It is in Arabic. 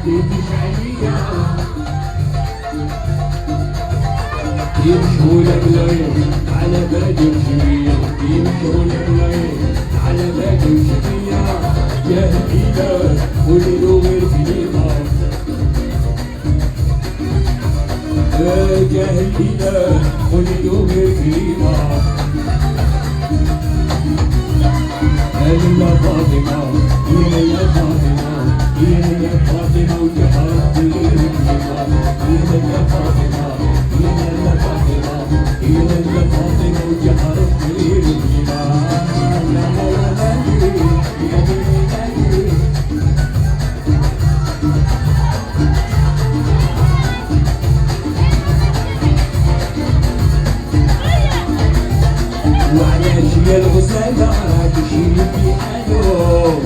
تمشي عليا يمشوا لك لين على بالي وشوية يمشوا لك لين على بالي وشوية يا هدينا قولي له غير كلمة يا هدينا قولي له غير كلمة يا فاطمة يا فاطمة يا فاطمة وجهها غير كلمة يا فاطمة يا فاطمة يا فاطمة وجهها غير كلمة يا مولاي يا مولاي وعلاش يا الغسالة تشيل في حالو